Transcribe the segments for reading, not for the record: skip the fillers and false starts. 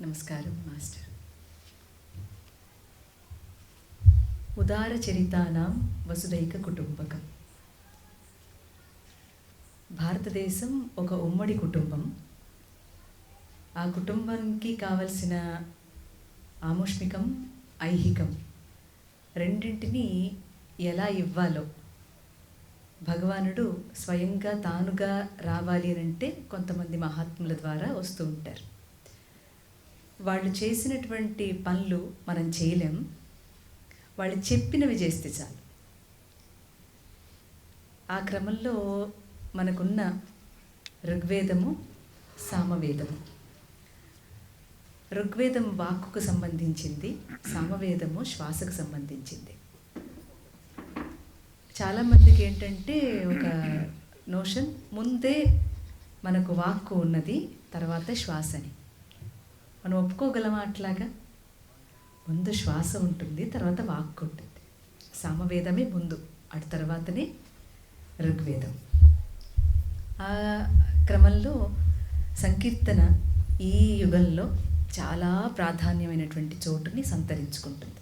నమస్కారం మాస్టర్. ఉదారచరితానాం వసుదైక కుటుంబకం. భారతదేశం ఒక ఉమ్మడి కుటుంబం. ఆ కుటుంబానికి కావలసిన ఆముష్మికం, ఐహికం రెండింటినీ ఎలా ఇవ్వాలో భగవానుడు స్వయంగా తానుగా రావాలి అని అంటే కొంతమంది మహాత్ముల ద్వారా వస్తూ ఉంటారు. వాళ్ళు చేసినటువంటి పనులు మనం చేయలేం, వాళ్ళు చెప్పినవి చేస్తే చాలు. ఆ క్రమంలో మనకున్న ఋగ్వేదము, సామవేదము. ఋగ్వేదం వాక్కుకు సంబంధించింది, సామవేదము శ్వాసకు సంబంధించింది. చాలామందికి ఏంటంటే ఒక నోషన్, ముందే మనకు వాక్కు ఉన్నది, తర్వాత శ్వాసని. మనం ఒప్పుకోగలమా అట్లాగా? ముందు శ్వాస ఉంటుంది, తర్వాత వాక్కు ఉంటుంది. సామవేదమే ముందు, అటు తర్వాతనే ఋగ్వేదం. ఆ క్రమంలో సంకీర్తన ఈ యుగంలో చాలా ప్రాధాన్యమైనటువంటి చోటుని సంతరించుకుంటుంది.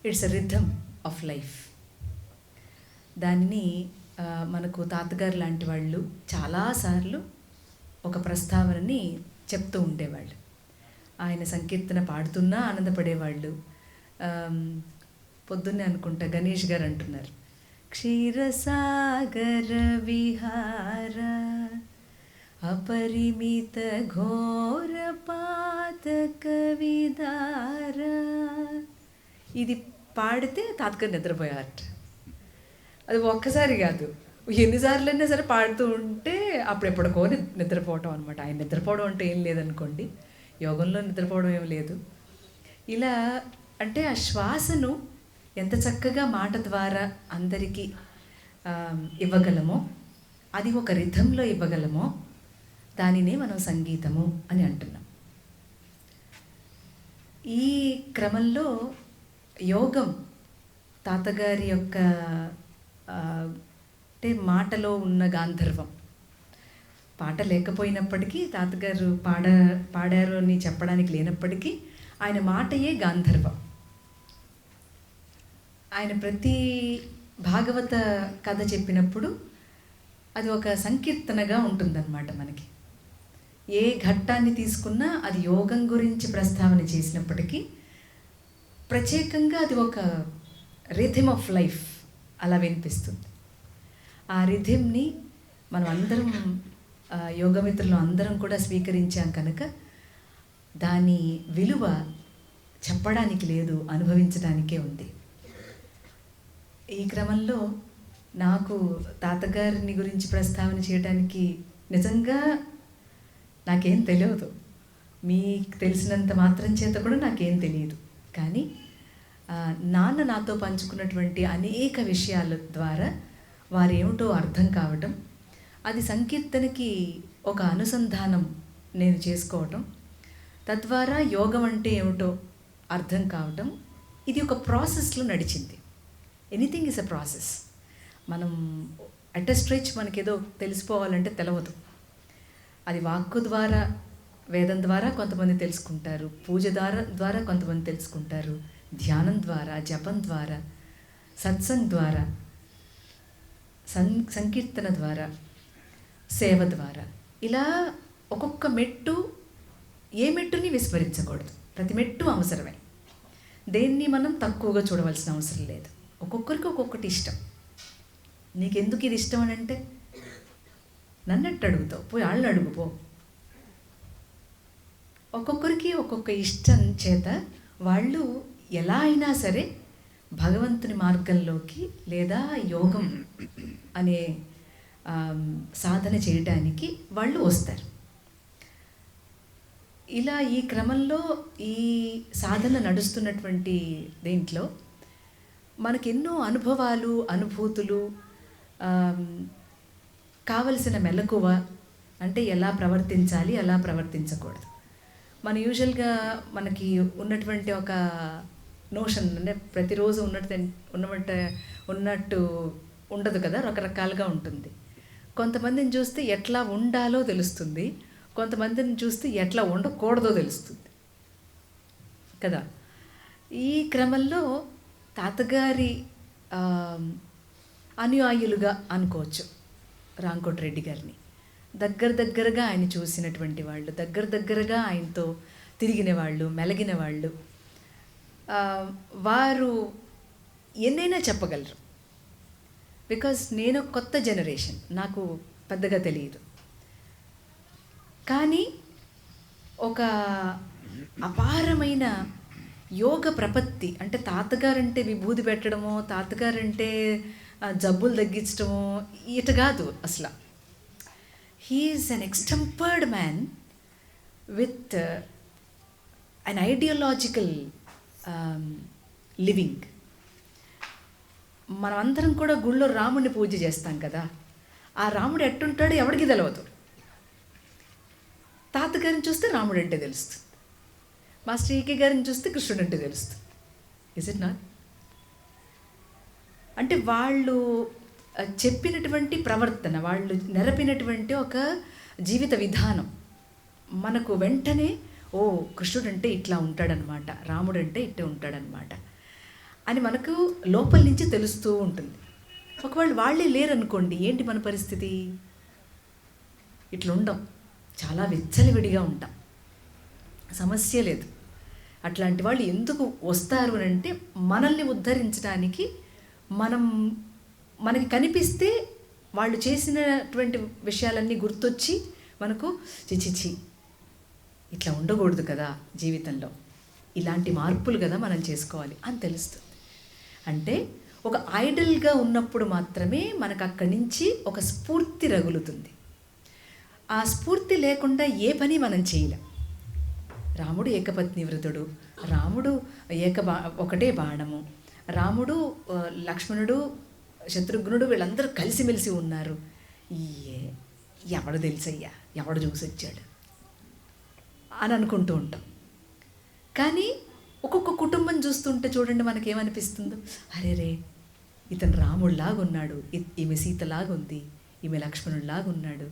It's a rhythm of life. దానిని మనకు తాతగారు లాంటి వాళ్ళు చాలాసార్లు ఒక ప్రస్తావనని చెప్తూ ఉండేవాళ్ళు. ఆయన సంకీర్తన పాడుతున్నా ఆనందపడేవాళ్ళు. పొద్దున్నే అనుకుంటా గణేష్ గారు అంటున్నారు, క్షీరసాగర విహార అపరిమిత ఘోర పాతక విదార. ఇది పాడితే తాతగారు నిద్రపోయారట. అది ఒక్కసారి కాదు, ఎన్నిసార్లైనా సరే పాడుతూ ఉంటే అప్పుడెప్పటికో నిద్రపోవటం అనమాట. ఆయన నిద్రపోవడం అంటే ఏం లేదనుకోండి, యోగంలో నిద్రపోవడం ఏం లేదు. ఇలా అంటే ఆ శ్వాసను ఎంత చక్కగా మాట ద్వారా అందరికీ ఇవ్వగలమో, అది ఒక రిథంలో ఇవ్వగలమో దానినే మనం సంగీతము అని అంటున్నాం. ఈ క్రమంలో యోగం తాతగారి యొక్క అంటే మాటలో ఉన్న గాంధర్వం. పాట లేకపోయినప్పటికీ, తాతగారు పాడారు అని చెప్పడానికి లేనప్పటికీ ఆయన మాటయే గాంధర్వం. ఆయన ప్రతి భాగవత కథ చెప్పినప్పుడు అది ఒక సంకీర్తనగా ఉంటుందన్నమాట. మనకి ఏ ఘట్టాన్ని తీసుకున్నా అది యోగం గురించి ప్రస్తావన చేసినప్పటికీ ప్రత్యేకంగా అది ఒక రిథమ్ ఆఫ్ లైఫ్ అలా వినిపిస్తుంది. ఆ రిథమ్ని మనం అందరం, యోగమిత్రులు అందరం కూడా స్వీకరించాం కనుక దాని విలువ చెప్పడానికి లేదు, అనుభవించడానికే ఉంది. ఈ క్రమంలో నాకు తాతగారిని గురించి ప్రస్తావన చేయడానికి నిజంగా నాకేం తెలియదు. మీకు తెలిసినంత మాత్రం చేత కూడా నాకేం తెలియదు. కానీ నాన్న నాతో పంచుకున్నటువంటి అనేక విషయాల ద్వారా వారేమిటో అర్థం కావటం, అది సంకీర్తనకి ఒక అనుసంధానం నేను చేసుకోవటం, తద్వారా యోగం అంటే ఏమిటో అర్థం కావటం, ఇది ఒక ప్రాసెస్లో నడిచింది. Anything is a process. మనం అట్ ఎ స్ట్రెచ్ మనకేదో తెలిసిపోవాలంటే తెలవదు. అది వాక్కు ద్వారా, వేదం ద్వారా కొంతమంది తెలుసుకుంటారు, పూజ ద్వారా కొంతమంది తెలుసుకుంటారు, ధ్యానం ద్వారా, జపం ద్వారా, సత్సంగ్ ద్వారా, సంకీర్తన ద్వారా, సేవ ద్వారా, ఇలా ఒక్కొక్క మెట్టు, ఏ మెట్టుని విస్మరించకూడదు. ప్రతి మెట్టు అవసరమే. దేన్ని మనం తక్కువగా చూడవలసిన అవసరం లేదు. ఒక్కొక్కరికి ఒక్కొక్కటి ఇష్టం. నీకెందుకు ఇది ఇష్టం అని అంటే నన్నట్టు అడుగుతావు, పోయి వాళ్ళని అడుగుపో. ఒక్కొక్కరికి ఒక్కొక్క ఇష్టం చేత వాళ్ళు ఎలా అయినా సరే భగవంతుని మార్గంలోకి లేదా యోగం అనే సాధన చేయడానికి వాళ్ళు వస్తారు. ఇలా ఈ క్రమంలో ఈ సాధన నడుస్తున్నటువంటి దీంట్లో మనకెన్నో అనుభవాలు, అనుభూతులు, కావలసిన మెలకువ, అంటే ఎలా ప్రవర్తించాలి, ఎలా ప్రవర్తించకూడదు. మన యూజువల్గా మనకి ఉన్నటువంటి ఒక నోషన్, అంటే ప్రతిరోజు ఉన్నట్టు ఉండదు కదా, రకరకాలుగా ఉంటుంది. కొంతమందిని చూస్తే ఎట్లా ఉండాలో తెలుస్తుంది, కొంతమందిని చూస్తే ఎట్లా ఉండకూడదో తెలుస్తుంది కదా. ఈ క్రమంలో తాతగారి అనుయాయులుగా అనుకోవచ్చు రాంకోటి రెడ్డి గారిని. దగ్గరగా ఆయన చూసినటువంటి వాళ్ళు, దగ్గరగా ఆయనతో తిరిగిన వాళ్ళు, మెలిగిన వాళ్ళు, వారు ఎన్నైనా చెప్పగలరు. బికాజ్ నేను కొత్త జనరేషన్, నాకు పెద్దగా తెలియదు. కానీ ఒక అపారమైన యోగ ప్రపత్తి, అంటే తాతగారంటే విభూది పెట్టడమో, తాతగారంటే జబ్బులు తగ్గించడమో ఇట కాదు అసలు. He is an extempore man with an ideological living. మనమందరం కూడా గుళ్ళో రాముడిని పూజ చేస్తాం కదా, ఆ రాముడు ఎట్టుంటాడో ఎవరికి తెలియదు. తాతగారిని చూస్తే రాముడు అంటే తెలుస్తుంది, మాస్టర్ ఈకే గారిని చూస్తే కృష్ణుడు అంటే తెలుస్తుంది. Is it not? అంటే వాళ్ళు చెప్పినటువంటి ప్రవర్తన, వాళ్ళు నెరపినటువంటి ఒక జీవిత విధానం మనకు వెంటనే ఓ కృష్ణుడు అంటే ఇట్లా ఉంటాడనమాట, రాముడు అంటే ఇట్లా ఉంటాడనమాట అని మనకు లోపల నుంచి తెలుస్తూ ఉంటుంది. ఒకవేళ వాళ్ళే లేరనుకోండి, ఏంటి మన పరిస్థితి? ఇట్లా ఉండం, చాలా విచ్చలవిడిగా ఉంటాం, సమస్య లేదు. అట్లాంటి వాళ్ళు ఎందుకు వస్తారు అని అంటే మనల్ని ఉద్ధరించడానికి, మనకి కనిపిస్తే వాళ్ళు చేసినటువంటి విషయాలన్నీ గుర్తొచ్చి మనకు చిచిచి ఇట్లా ఉండకూడదు కదా జీవితంలో, ఇలాంటి మార్పులు కదా మనం చేసుకోవాలి అని తెలుస్తుంది. అంటే ఒక ఐడల్గా ఉన్నప్పుడు మాత్రమే మనకు అక్కడి నుంచి ఒక స్ఫూర్తి రగులుతుంది. ఆ స్ఫూర్తి లేకుండా ఏ పని మనం చేయలేం. రాముడు ఏకపత్ని వ్రతుడు, రాముడు ఒకటే బాణము, రాముడు లక్ష్మణుడు శత్రుఘ్నుడు వీళ్ళందరూ కలిసిమెలిసి ఉన్నారు. ఎవడు తెలుసయ్యా, ఎవడు చూసొచ్చాడు అని అనుకుంటూ ఉంటాం. కానీ ఒక్కొక్క కుటుంబం చూస్తుంటే చూడండి మనకేమనిపిస్తుందో, అరే రే ఇతను రాముడిలాగా ఉన్నాడు, ఈమె సీతలాగా ఉంది, ఈమె లక్ష్మణుడిలాగా ఉన్నాడు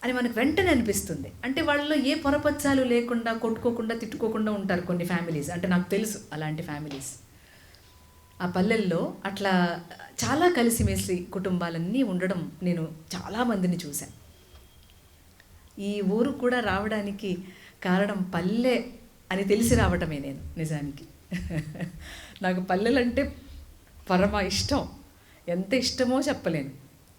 అని మనకు వెంటనే అనిపిస్తుంది. అంటే వాళ్ళలో ఏ పొరపచ్చాలు లేకుండా, కొట్టుకోకుండా, తిట్టుకోకుండా ఉంటారు కొన్ని ఫ్యామిలీస్. అంటే నాకు తెలుసు అలాంటి ఫ్యామిలీస్. ఆ పల్లెల్లో అట్లా చాలా కలిసిమెలిసి కుటుంబాలన్నీ ఉండడం నేను చాలామందిని చూశాను. ఈ ఊరు కూడా రావడానికి కారణం పల్లె అని తెలిసి రావటమే నేను. నిజానికి నాకు పల్లెలంటే పరమ ఇష్టం, ఎంత ఇష్టమో చెప్పలేను.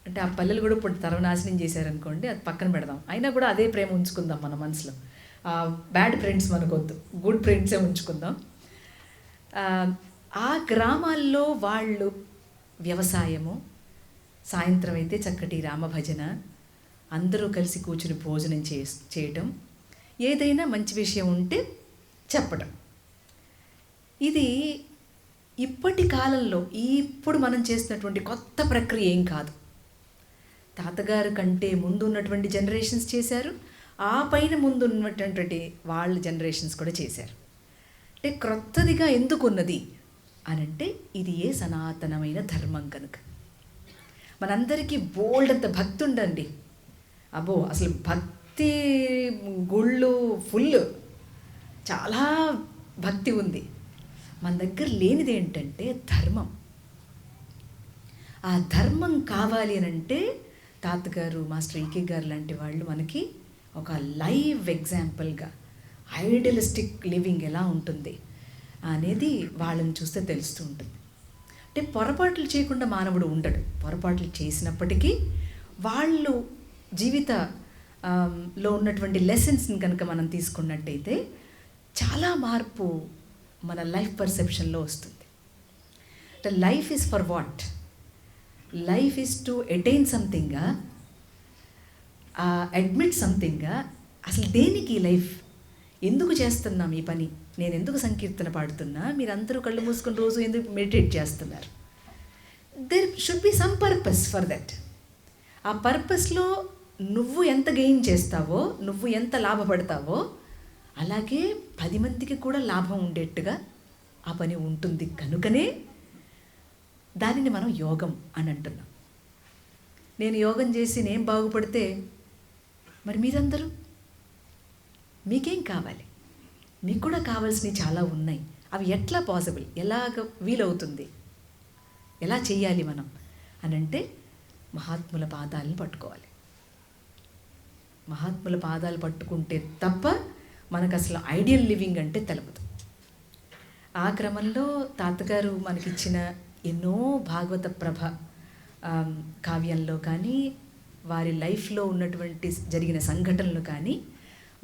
అంటే ఆ పల్లెలు కూడా ఇప్పుడు తరవనాశనం చేశారనుకోండి, అది పక్కన పెడదాం. అయినా కూడా అదే ప్రేమ ఉంచుకుందాం మన మనసులో. బ్యాడ్ ఫ్రెండ్స్ మనకొద్దు, గుడ్ ఫ్రెండ్సే ఉంచుకుందాం. ఆ గ్రామాల్లో వాళ్ళు వ్యవసాయము, సాయంత్రం అయితే చక్కటి రామభజన, అందరూ కలిసి కూర్చుని భోజనం చేయటం, ఏదైనా మంచి విషయం ఉంటే చెప్పడం. ఇది ఇప్పటి కాలంలో ఇప్పుడు మనం చేస్తున్నటువంటి కొత్త ప్రక్రియ ఏం కాదు. తాతగారు కంటే ముందు ఉన్నటువంటి జనరేషన్స్ చేశారు, ఆ పైన ముందు ఉన్నటువంటి వాళ్ళ జనరేషన్స్ కూడా చేశారు. అంటే క్రొత్తదిగా ఎందుకు ఉన్నది అనంటే ఇది ఏ సనాతనమైన ధర్మం కనుక. మనందరికీ బోల్డ్ అంత భక్తి ఉండండి, అబ్బో అసలు భక్తి గుళ్ళు ఫుల్, చాలా భక్తి ఉంది. మన దగ్గర లేనిది ఏంటంటే ధర్మం. ఆ ధర్మం కావాలి అని అంటే తాతగారు, మాస్టర్ ఈకే గారు లాంటి వాళ్ళు మనకి ఒక లైవ్ ఎగ్జాంపుల్గా ఐడియలిస్టిక్ లివింగ్ ఎలా ఉంటుంది అనేది వాళ్ళని చూస్తే తెలుస్తూ ఉంటుంది. అంటే పొరపాట్లు చేయకుండా మానవుడు ఉండడు. పొరపాట్లు చేసినప్పటికీ వాళ్ళు జీవితంలో ఉన్నటువంటి లెసన్స్ని కనుక మనం తీసుకున్నట్టయితే చాలా మార్పు మన లైఫ్ పర్సెప్షన్లో వస్తుంది. అంటే life is for what? Life is to attain సంథింగ్గా, అడ్మిట్ సంథింగ్గా. అసలు దేనికి లైఫ్? ఎందుకు చేస్తున్నాం ఈ పని? నేను ఎందుకు సంకీర్తన పాడుతున్నా? మీరందరూ కళ్ళు మూసుకుని రోజు ఎందుకు మెడిటేట్ చేస్తున్నారు? There should be some purpose for that. ఆ పర్పస్లో నువ్వు ఎంత గెయిన్ చేస్తావో, నువ్వు ఎంత లాభపడతావో, అలాగే 10 మందికి కూడా లాభం ఉండేట్టుగా ఆ పని ఉంటుంది. కనుకనే దానిని మనం యోగం అని అంటున్నాం. నేను యోగం చేసి నేను బాగుపడితే మరి మీరందరూ మీకేం కావాలి? మీకు కూడా కావాల్సినవి చాలా ఉన్నాయి. అవి ఎట్లా పాసిబుల్, ఎలాగ వీలవుతుంది, ఎలా చేయాలి మనం అని అంటే మహాత్ముల పాదాలను పట్టుకోవాలి. మహాత్ముల పాదాలు పట్టుకుంటే తప్ప మనకు అసలు ఐడియల్ లివింగ్ అంటే తెలపదు. ఆ క్రమంలో తాతగారు మనకిచ్చిన ఎన్నో భాగవత ప్రభ కావ్యంలో కానీ, వారి లైఫ్లో ఉన్నటువంటి జరిగిన సంఘటనలు కానీ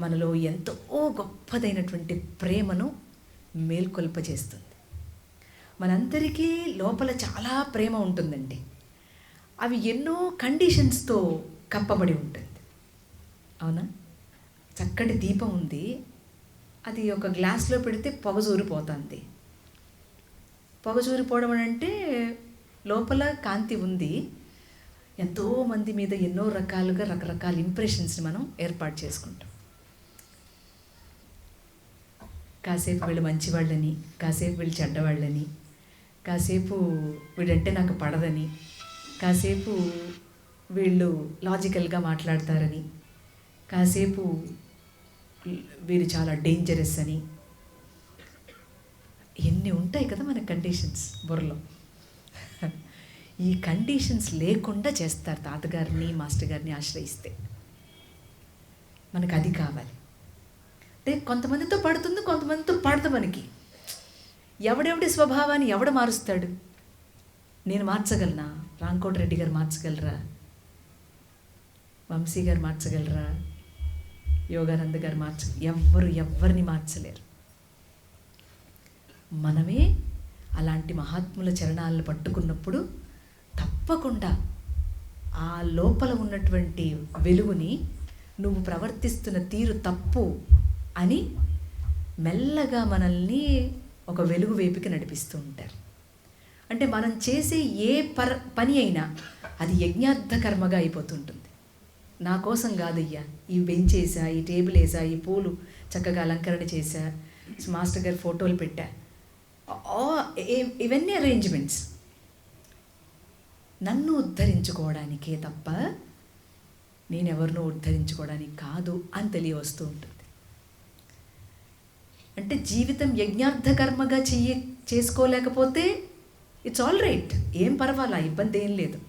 మనలో ఎంతో గొప్పదైనటువంటి ప్రేమను మేల్కొల్పజేస్తుంది. మనందరికీ లోపల చాలా ప్రేమ ఉంటుందండి. అవి ఎన్నో కండిషన్స్తో కప్పబడి ఉంటుంది. అవునా? చక్కటి దీపం ఉంది, అది ఒక గ్లాస్లో పెడితే పొగజూరిపోతుంది. పొగజూరిపోవడం అంటే లోపల కాంతి ఉంది. ఎంతోమంది మీద ఎన్నో రకాలుగా రకరకాల ఇంప్రెషన్స్ని మనం ఏర్పాటు చేసుకుంటాం. కాసేపు వీళ్ళు మంచివాళ్ళని, కాసేపు వీళ్ళు చెడ్డవాళ్ళని, కాసేపు వీడంటే నాకు పడదని, కాసేపు వీళ్ళు లాజికల్గా మాట్లాడతారని, కాసేపు వీరు చాలా డేంజరస్ అని, ఎన్ని ఉంటాయి కదా మన కండిషన్స్ బుర్రలో. ఈ కండిషన్స్ లేకుండా చేస్తారు తాతగారిని, మాస్టర్ గారిని ఆశ్రయిస్తే. మనకు అది కావాలి. అంటే కొంతమందితో పడుతుంది, కొంతమందితో పడదు. మనకి ఎవడెవడి స్వభావాన్ని ఎవడు మారుస్తాడు? నేను మార్చగలనా? రాంకోటి రెడ్డి గారు మార్చగలరా? వంశీ గారు మార్చగలరా? యోగానంద గారు ఎవరిని మార్చలేరు. మనమే అలాంటి మహాత్ముల చరణాలను పట్టుకున్నప్పుడు తప్పకుండా ఆ లోపల ఉన్నటువంటి వెలుగుని, నువ్వు ప్రవర్తిస్తున్న తీరు తప్పు అని మెల్లగా మనల్ని ఒక వెలుగు వైపుకి నడిపిస్తూ ఉంటారు. అంటే మనం చేసే ఏ పని అయినా అది యజ్ఞార్థ కర్మగా అయిపోతుంటుంది. నా కోసం కాదయ్యా, ఈ బెంచ్ వేసా, ఈ టేబుల్ వేసా, ఈ పూలు చక్కగా అలంకరణ చేశా, మాస్టర్ గారి ఫోటోలు పెట్టా, ఇవన్నీ అరేంజ్మెంట్స్ నన్ను ఉద్ధరించుకోవడానికే తప్ప నేనెవరినో ఉద్ధరించుకోవడానికి కాదు అని తెలియవస్తూ ఉంటుంది. అంటే జీవితం యజ్ఞార్థ కర్మగా చేసుకోలేకపోతే ఇట్స్ ఆల్ రైట్, ఏం పర్వాలా, ఇబ్బంది ఏం లేదు.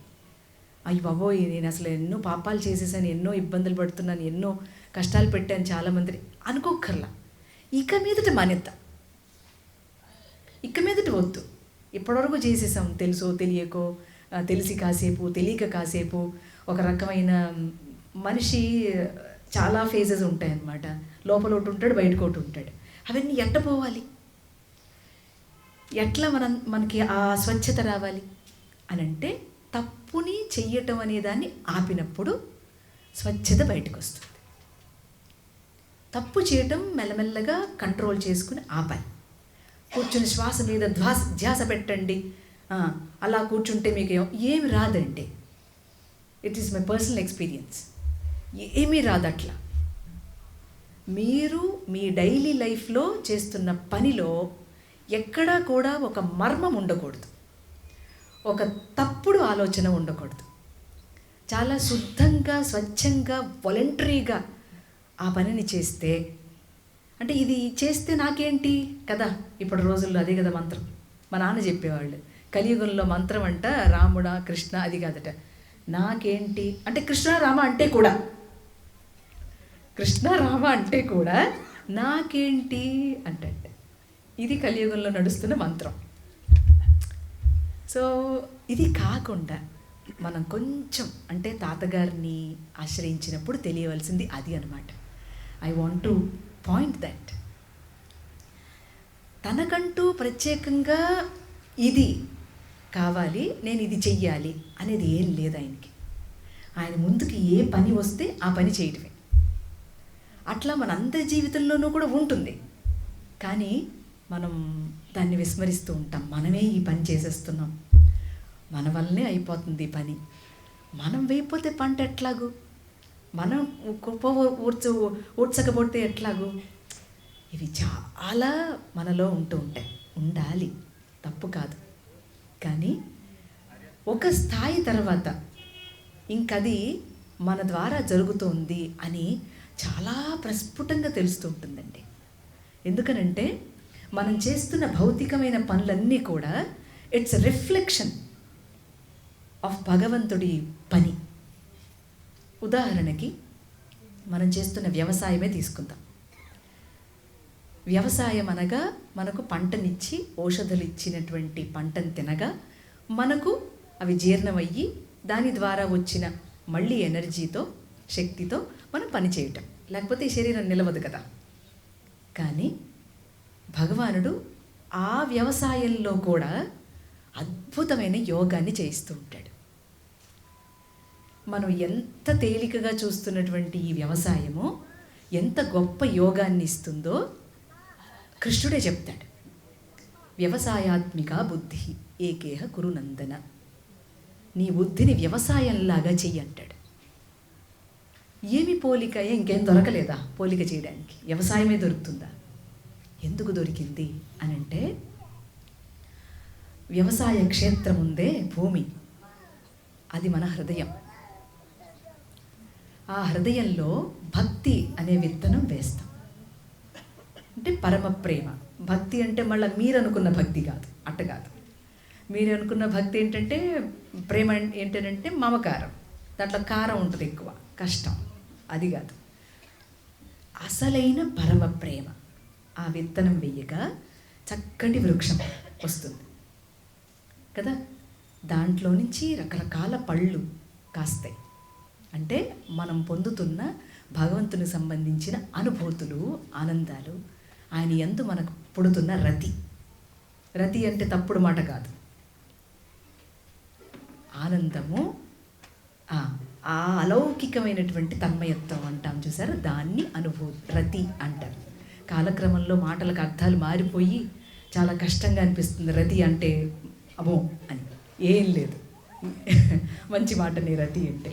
అయ్యి బాబోయ్, నేను అసలు ఎన్నో పాపాలు చేసేసాను, ఎన్నో ఇబ్బందులు పడుతున్నాను, ఎన్నో కష్టాలు పెట్టాను చాలామందిని అనుకోకర్లా. ఇక మీదట మానేత్త, ఇక మీదట వద్దు. ఇప్పటివరకు చేసేసాం, తెలుసో తెలియకో, తెలిసి కాసేపు, తెలియక కాసేపు. ఒక రకమైన మనిషి చాలా ఫేజెస్ ఉంటాయన్నమాట. లోపల ఒకటి ఉంటాడు, బయటకు ఒకటి ఉంటాడు. అవన్నీ ఎట్ట పోవాలి? ఎట్లా మనకి ఆ స్వచ్ఛత రావాలి అని అంటే తప్పుని చెయ్యటం అనే దాన్ని ఆపినప్పుడు స్వచ్ఛత బయటకు వస్తుంది. తప్పు చేయటం మెల్లమెల్లగా కంట్రోల్ చేసుకుని ఆపాలి. కూర్చుని శ్వాస మీద ధ్యాస పెట్టండి, అలా కూర్చుంటే మీకు ఏమి రాదండి. It is my personal experience. ఏమీ రాదు అట్లా. మీరు మీ డైలీ లైఫ్లో చేస్తున్న పనిలో ఎక్కడా కూడా ఒక మర్మం ఉండకూడదు, ఒక తప్పుడు ఆలోచన ఉండకూడదు. చాలా శుద్ధంగా, స్వచ్ఛంగా, వాలంటరీగా ఆ పనిని చేస్తే, అంటే ఇది చేస్తే నాకేంటి కదా, ఇప్పుడు రోజుల్లో అదే కదా మంత్రం. మా నాన్న చెప్పేవాళ్ళు, కలియుగంలో మంత్రం అంట రాముడా కృష్ణ అది కాదట, నాకేంటి అంటే కృష్ణ రామ అంటే కూడా, కృష్ణ రామ అంటే కూడా నాకేంటి అంటే, ఇది కలియుగంలో నడుస్తున్న మంత్రం. సో ఇది కాకుండా మనం కొంచెం అంటే తాతగారిని ఆశ్రయించినప్పుడు తెలియవలసింది అది అనమాట. I want to point that తనకంటూ ప్రత్యేకంగా ఇది కావాలి, నేను ఇది చెయ్యాలి అనేది ఏం లేదు ఆయనకి. ఆయన ముందుకి ఏ పని వస్తే ఆ పని చేయటమే. అట్లా మన అందరి జీవితంలోనూ కూడా ఉంటుంది, కానీ మనం దాన్ని విస్మరిస్తూ ఉంటాం. మనమే ఈ పని చేసేస్తున్నాం, మన వల్లనే అయిపోతుంది ఈ పని, మనం వేయకపోతే పంట ఎట్లాగూ, మనం ఊడ్చకపోతే ఎట్లాగూ. ఇవి చాలా మనలో ఉంటాయి, ఉండాలి, తప్పు కాదు. కానీ ఒక స్థాయి తర్వాత ఇంకది మన ద్వారా జరుగుతోంది అని చాలా ప్రస్ఫుటంగా తెలుస్తూ ఉంటుందండి. ఎందుకనంటే మనం చేస్తున్న భౌతికమైన పనులన్నీ కూడా ఇట్స్ రిఫ్లెక్షన్ ఆఫ్ భగవంతుడి పని. ఉదాహరణకి మనం చేస్తున్న వ్యవసాయమే తీసుకుందాం. వ్యవసాయం అనగా మనకు పంటనిచ్చి ఔషధాలు ఇచ్చినటువంటి పంటను తినగా మనకు అవి జీర్ణమయ్యి దాని ద్వారా వచ్చిన మళ్ళీ ఎనర్జీతో, శక్తితో మనం పని చేయటం, లేకపోతే ఈ శరీరం నిలవదు కదా. కానీ భగవానుడు ఆ వ్యవసాయంలో కూడా అద్భుతమైన యోగాన్ని చేయిస్తూ ఉంటాడు. మనం ఎంత తేలికగా చూస్తున్నటువంటి ఈ వ్యవసాయము ఎంత గొప్ప యోగాన్ని ఇస్తుందో కృష్ణుడే చెప్తాడు. వ్యవసాయాత్మిక బుద్ధి ఏకేహ కురునందన, నీ బుద్ధిని వ్యవసాయంలాగా చెయ్యి అంటాడు. ఏమి పోలిక? ఇంకేం దొరకలేదా పోలిక చేయడానికి? వ్యవసాయమే దొరుకుతుందా? ఎందుకు దొరికింది అని అంటే, వ్యవసాయ క్షేత్రం ఉందే భూమి, అది మన హృదయం. ఆ హృదయంలో భక్తి అనే విత్తనం వేస్తాం. అంటే పరమ ప్రేమ. భక్తి అంటే మళ్ళీ మీరు అనుకున్న భక్తి కాదు, అట్ట కాదు. మీరు అనుకున్న భక్తి ఏంటంటే ప్రేమ ఏంటంటే మమకారం, దాంట్లో కారం ఉంటుంది ఎక్కువ, కష్టం, అది కాదు. అసలైన పరమ ప్రేమ. ఆ విత్తనం వెయ్యగా చక్కటి వృక్షం వస్తుంది కదా. దాంట్లో నుంచి రకరకాల పళ్ళు కాస్తాయి. అంటే మనం పొందుతున్న భగవంతునికి సంబంధించిన అనుభూతులు, ఆనందాలు, ఆయన యందు మనకు పుడుతున్న రతి. రతి అంటే తప్పుడు మాట కాదు, ఆనందము, ఆ అలౌకికమైనటువంటి తన్మయత్వం అంటాం చూసారు, దాన్ని రతి అంటారు. కాలక్రమంలో మాటలకు అర్థాలు మారిపోయి చాలా కష్టంగా అనిపిస్తుంది. రతి అంటే అమో అని ఏం లేదు, మంచి మాటనే రతి అంటే.